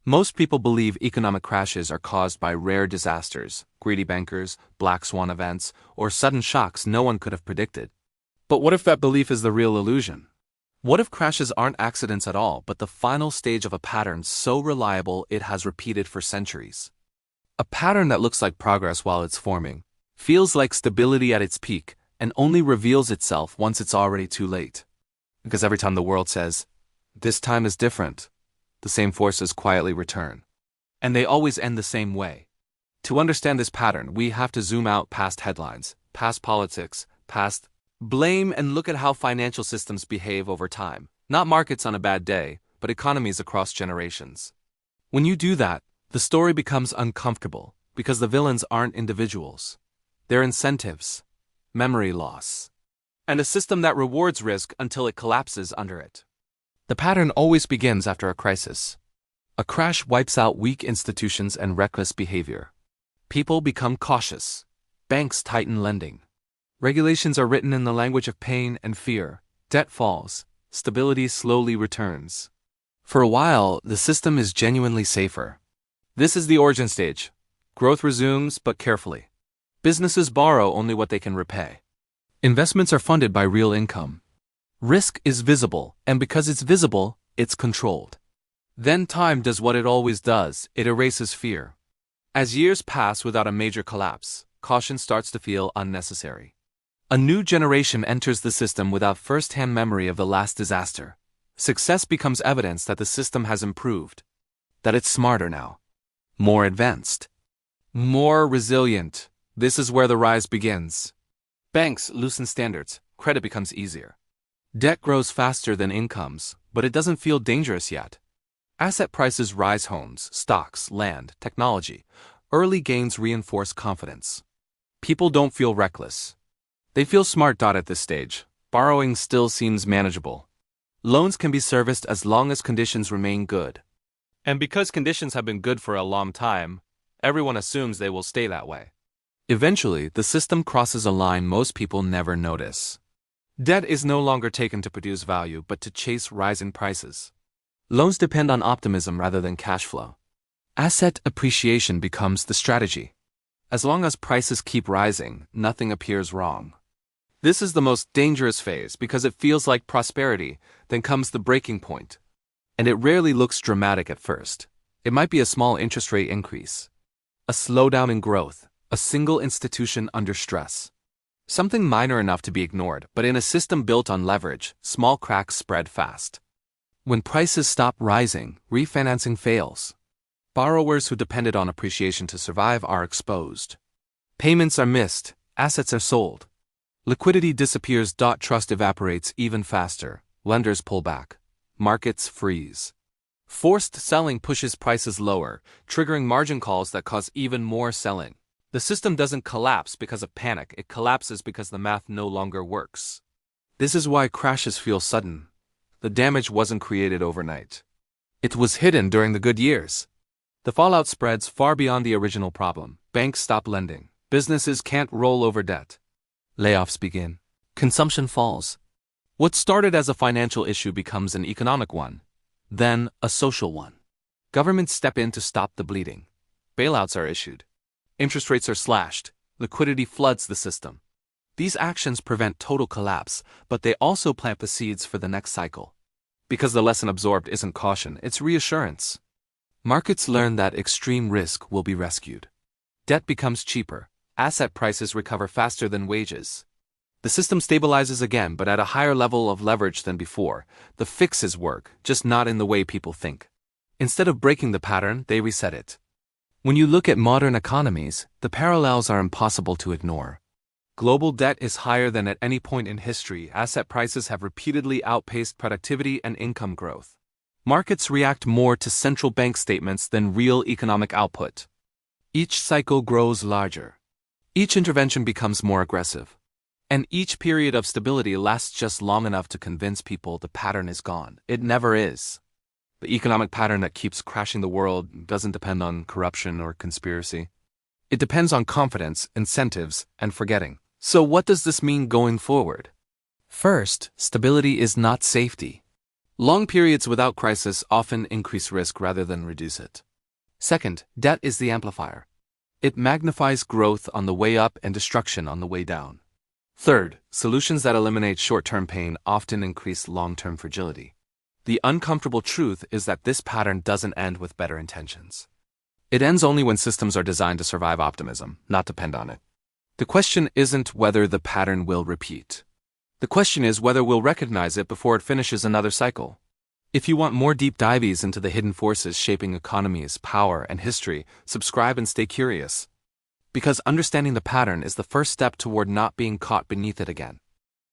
Most people believe economic crashes are caused by rare disasters, greedy bankers, black swan events, or sudden shocks no one could have predicted. But what if that belief is the real illusion? What if crashes aren't accidents at all, but the final stage of a pattern so reliable it has repeated for centuries? A pattern that looks like progress while it's forming, feels like stability at its peak, and only reveals itself once it's already too late. Because every time the world says, "This time is different," the same forces quietly return. And they always end the same way. To understand this pattern, we have to zoom out past headlines, past politics, past blame, and look at how financial systems behave over time. Not markets on a bad day, but economies across generations. When you do that, the story becomes uncomfortable, because the villains aren't individuals. They're incentives, memory loss, and a system that rewards risk until it collapses under it. The pattern always begins after a crisis. A crash wipes out weak institutions and reckless behavior. People become cautious. Banks tighten lending. Regulations are written in the language of pain and fear. Debt falls. Stability slowly returns. For a while, the system is genuinely safer. This is the origin stage. Growth resumes, but carefully. Businesses borrow only what they can repay. Investments are funded by real income. Risk is visible, and because it's visible, it's controlled. Then time does what it always does, it erases fear. As years pass without a major collapse, caution starts to feel unnecessary. A new generation enters the system without first-hand memory of the last disaster. Success becomes evidence that the system has improved, that it's smarter now, more advanced, more resilient. This is where the rise begins. Banks loosen standards, credit becomes easier. Debt grows faster than incomes, but it doesn't feel dangerous yet. Asset prices rise: homes, stocks, land, technology. Early gains reinforce confidence. People don't feel reckless. They feel smart. At this stage, borrowing still seems manageable. Loans can be serviced as long as conditions remain good. And because conditions have been good for a long time, everyone assumes they will stay that way. Eventually, the system crosses a line most people never notice. Debt is no longer taken to produce value but to chase rising prices. Loans depend on optimism rather than cash flow. Asset appreciation becomes the strategy. As long as prices keep rising, nothing appears wrong. This is the most dangerous phase because it feels like prosperity, then comes the breaking point. And it rarely looks dramatic at first. It might be a small interest rate increase, a slowdown in growth, a single institution under stress. Something minor enough to be ignored, but in a system built on leverage, small cracks spread fast. When prices stop rising, refinancing fails. Borrowers who depended on appreciation to survive are exposed. Payments are missed, assets are sold. Liquidity disappears. Trust evaporates even faster. Lenders pull back. Markets freeze. Forced selling pushes prices lower, triggering margin calls that cause even more selling. The system doesn't collapse because of panic, it collapses because the math no longer works. This is why crashes feel sudden. The damage wasn't created overnight. It was hidden during the good years. The fallout spreads far beyond the original problem. Banks stop lending. Businesses can't roll over debt. Layoffs begin. Consumption falls. What started as a financial issue becomes an economic one, then a social one. Governments step in to stop the bleeding. Bailouts are issued. Interest rates are slashed. Liquidity floods the system. These actions prevent total collapse, but they also plant the seeds for the next cycle. Because the lesson absorbed isn't caution, it's reassurance. Markets learn that extreme risk will be rescued. Debt becomes cheaper. Asset prices recover faster than wages. The system stabilizes again, but at a higher level of leverage than before. The fixes work, just not in the way people think. Instead of breaking the pattern, they reset it. When you look at modern economies, the parallels are impossible to ignore. Global debt is higher than at any point in history. Asset prices have repeatedly outpaced productivity and income growth. Markets react more to central bank statements than real economic output. Each cycle grows larger. Each intervention becomes more aggressive. And each period of stability lasts just long enough to convince people the pattern is gone. It never is. The economic pattern that keeps crashing the world doesn't depend on corruption or conspiracy. It depends on confidence, incentives, and forgetting. So what does this mean going forward? First, stability is not safety. Long periods without crisis often increase risk rather than reduce it. Second, debt is the amplifier. It magnifies growth on the way up and destruction on the way down. Third, solutions that eliminate short-term pain often increase long-term fragility. The uncomfortable truth is that this pattern doesn't end with better intentions. It ends only when systems are designed to survive optimism, not depend on it. The question isn't whether the pattern will repeat. The question is whether we'll recognize it before it finishes another cycle. If you want more deep dives into the hidden forces shaping economies, power, and history, subscribe and stay curious. Because understanding the pattern is the first step toward not being caught beneath it again.